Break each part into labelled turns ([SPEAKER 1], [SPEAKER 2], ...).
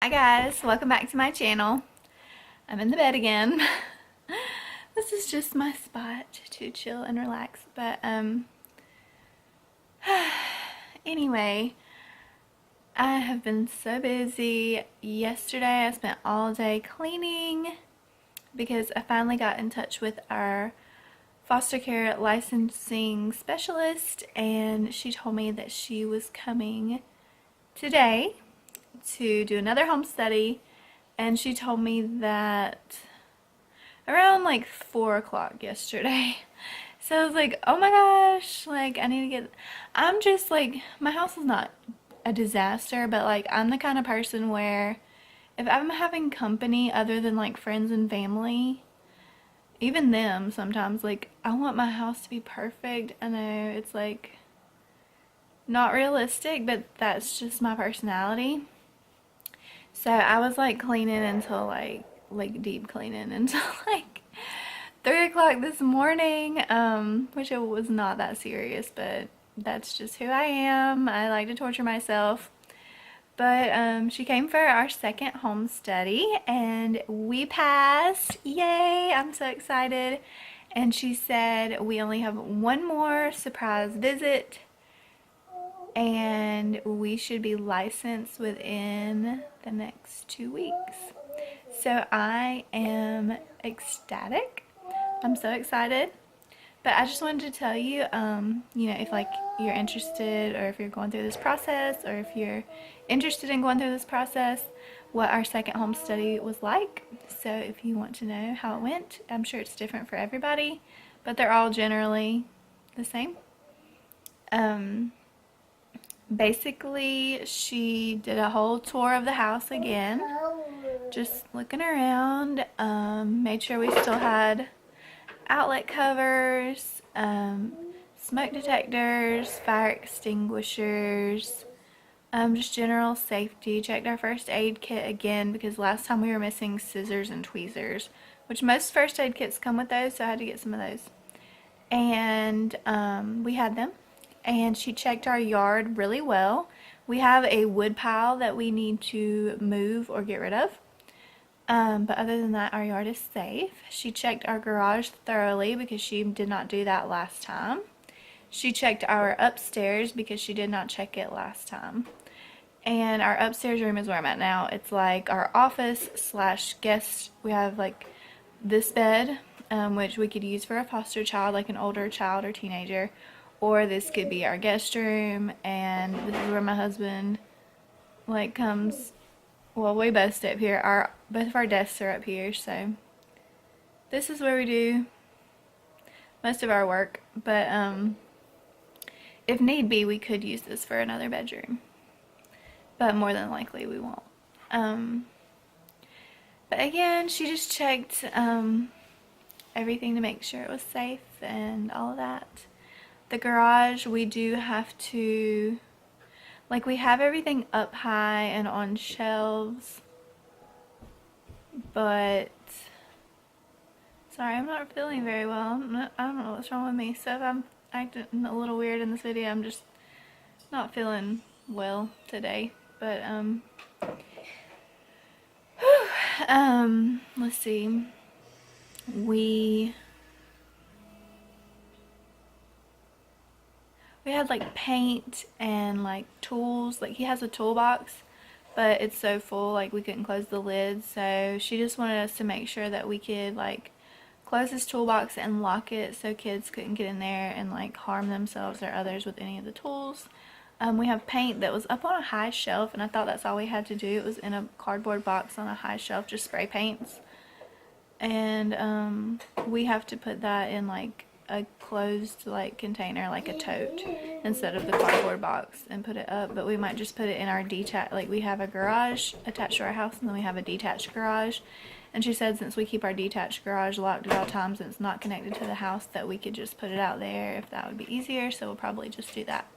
[SPEAKER 1] Hi guys, welcome back to my channel. I'm in the bed again. This is just my spot to chill and relax, but anyway, I have been so busy. Yesterday I spent all day cleaning because I finally got in touch with our foster care licensing specialist, and she told me that she was coming today to do another home study, and she told me that around like 4 o'clock yesterday. So I was like, oh my gosh, like I need to get, I'm just like, my house is not a disaster, but like I'm the kind of person where if I'm having company other than like friends and family, even them sometimes, like I want my house to be perfect. I know it's like not realistic, but that's just my personality. So I was like cleaning until like deep cleaning until like 3 o'clock this morning, which it was not that serious, but that's just who I am. I like to torture myself. But she came for our second home study and we passed. Yay! I'm so excited. And she said we only have one more surprise visit and we should be licensed within the next 2 weeks. So I am ecstatic. I'm so excited. But I just wanted to tell you, you know, if like you're interested, or if you're going through this process, or if you're interested in going through this process, what our second home study was like. So if you want to know how it went, I'm sure it's different for everybody, but they're all generally the same. Basically, she did a whole tour of the house again, just looking around, made sure we still had outlet covers, smoke detectors, fire extinguishers, just general safety. Checked our first aid kit again because last time we were missing scissors and tweezers, which most first aid kits come with those, so I had to get some of those. And we had them. And she checked our yard really well. We have a wood pile that we need to move or get rid of. But other than that, our yard is safe. She checked our garage thoroughly because she did not do that last time. She checked our upstairs because she did not check it last time. And our upstairs room is where I'm at now. It's like our office slash guest. We have like this bed, which we could use for a foster child, like an older child or teenager. Or this could be our guest room, and this is where my husband like comes. Well, we both stay up here. Both of our desks are up here, so this is where we do most of our work. But if need be, we could use this for another bedroom, but more than likely we won't. But again, she just checked everything to make sure it was safe and all of that. The garage, we do have to, like, we have everything up high and on shelves, but sorry, I'm not feeling very well. I don't know what's wrong with me, so if I'm acting a little weird in this video, I'm just not feeling well today. But let's see, we had like paint and like tools. Like he has a toolbox, but it's so full like we couldn't close the lid, so she just wanted us to make sure that we could like close his toolbox and lock it so kids couldn't get in there and like harm themselves or others with any of the tools. We have paint that was up on a high shelf, and I thought that's all we had to do. It was in a cardboard box on a high shelf, just spray paints, and we have to put that in like a closed like container, like a tote, instead of the cardboard box, and put it up. But we might just put it in our detached, like we have a garage attached to our house, and then we have a detached garage, and she said since we keep our detached garage locked at all times and it's not connected to the house, that we could just put it out there if that would be easier. So we'll probably just do that.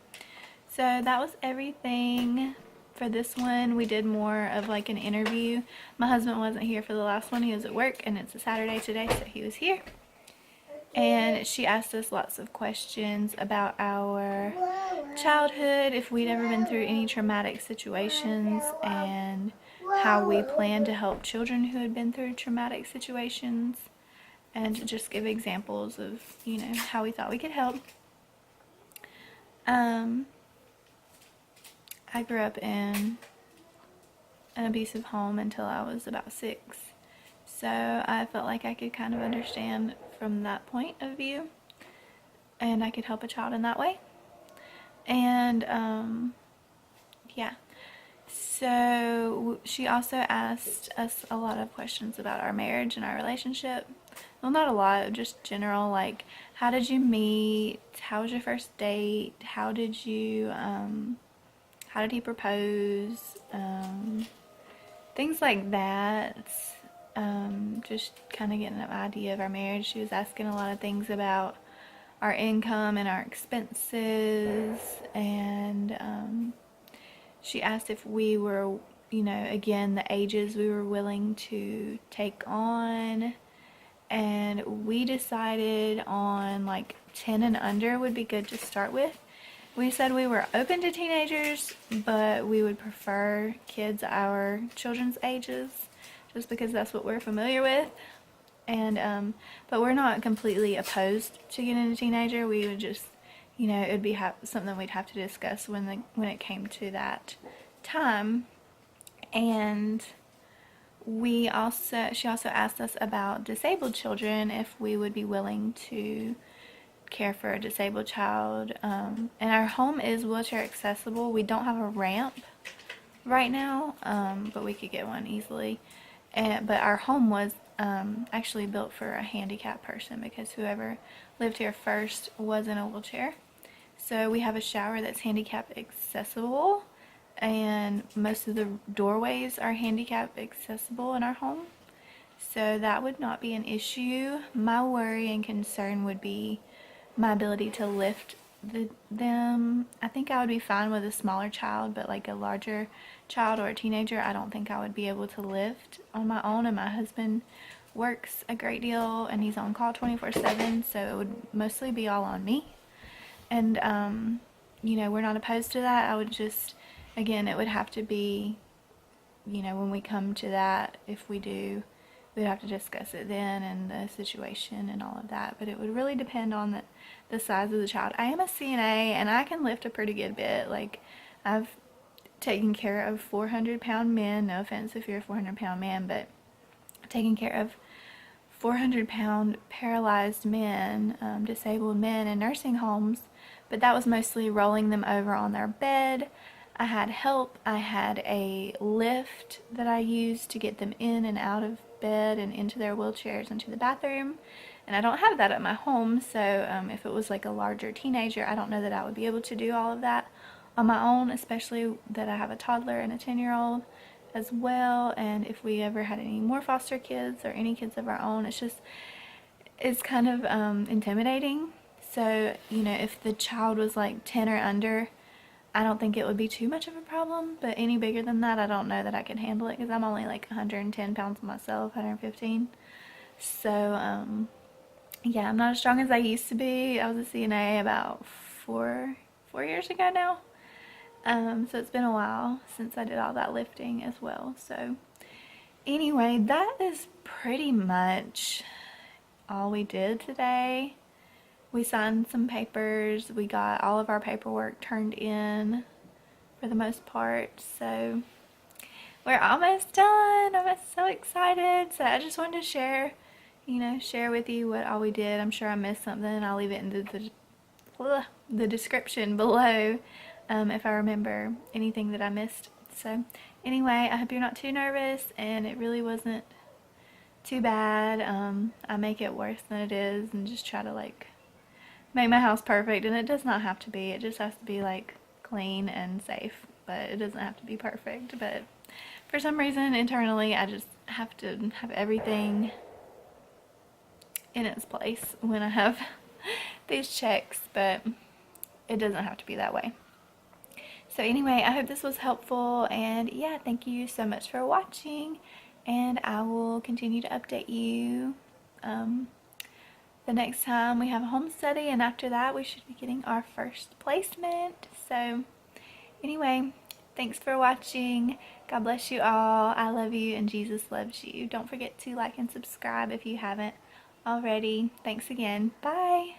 [SPEAKER 1] So that was everything for this one. We did more of like an interview. My husband wasn't here for the last one. He was at work, and it's a Saturday today, so he was here. And she asked us lots of questions about our childhood, if we'd ever been through any traumatic situations, and how we plan to help children who had been through traumatic situations, and to just give examples of, you know, how we thought we could help. I grew up in an abusive home until I was about 6, so I felt like I could kind of understand from that point of view, and I could help a child in that way. And yeah, so she also asked us a lot of questions about our marriage and our relationship. Well, not a lot, just general, like, how did you meet? How was your first date? How did he propose? Things like that. Just kind of getting an idea of our marriage. She was asking a lot of things about our income and our expenses, and she asked if we were, you know, again, the ages we were willing to take on, and we decided on like 10 and under would be good to start with. We said we were open to teenagers, but we would prefer kids our children's ages, just because that's what we're familiar with. And but we're not completely opposed to getting a teenager. We would just, you know, it would be something we'd have to discuss when it came to that time. And she also asked us about disabled children, if we would be willing to care for a disabled child. And our home is wheelchair accessible. We don't have a ramp right now, but we could get one easily. But our home was actually built for a handicapped person, because whoever lived here first was in a wheelchair. So we have a shower that's handicap accessible, and most of the doorways are handicap accessible in our home. So that would not be an issue. My worry and concern would be my ability to lift them. I think I would be fine with a smaller child, but like a larger child or a teenager, I don't think I would be able to lift on my own. And my husband works a great deal, and he's on call 24/7, so it would mostly be all on me. And you know, we're not opposed to that. I would just, again, it would have to be, you know, when we come to that, if we do, we'd have to discuss it then, and the situation and all of that. But it would really depend on the size of the child. I am a CNA, and I can lift a pretty good bit. Like, I've taken care of 400-pound men. No offense if you're a 400-pound man, but taking care of 400-pound paralyzed men, disabled men in nursing homes. But that was mostly rolling them over on their bed. I had help. I had a lift that I used to get them in and out of bed and into their wheelchairs and to the bathroom. And I don't have that at my home, so if it was like a larger teenager, I don't know that I would be able to do all of that on my own, especially that I have a toddler and a 10-year-old as well. And if we ever had any more foster kids or any kids of our own, it's kind of intimidating. So, you know, if the child was like 10 or under, I don't think it would be too much of a problem. But any bigger than that, I don't know that I could handle it, because I'm only like 110 pounds myself, 115. So, yeah, I'm not as strong as I used to be. I was a CNA about four years ago now. So it's been a while since I did all that lifting as well. So anyway, that is pretty much all we did today. We signed some papers. We got all of our paperwork turned in for the most part. So we're almost done. I'm so excited. So I just wanted to share with you what all we did. I'm sure I missed something. I'll leave it in the description below if I remember anything that I missed. So anyway, I hope you're not too nervous, and it really wasn't too bad. I make it worse than it is, and just try to like make my house perfect, and it does not have to be. It just has to be like clean and safe, but it doesn't have to be perfect. But for some reason internally, I just have to have everything in its place when I have these checks, but it doesn't have to be that way. So anyway, I hope this was helpful, and yeah, thank you so much for watching, and I will continue to update you the next time we have a home study, and after that we should be getting our first placement. So anyway, Thanks for watching. God bless you all. I love you and Jesus loves you. Don't forget to like and subscribe if you haven't already. Thanks again. Bye.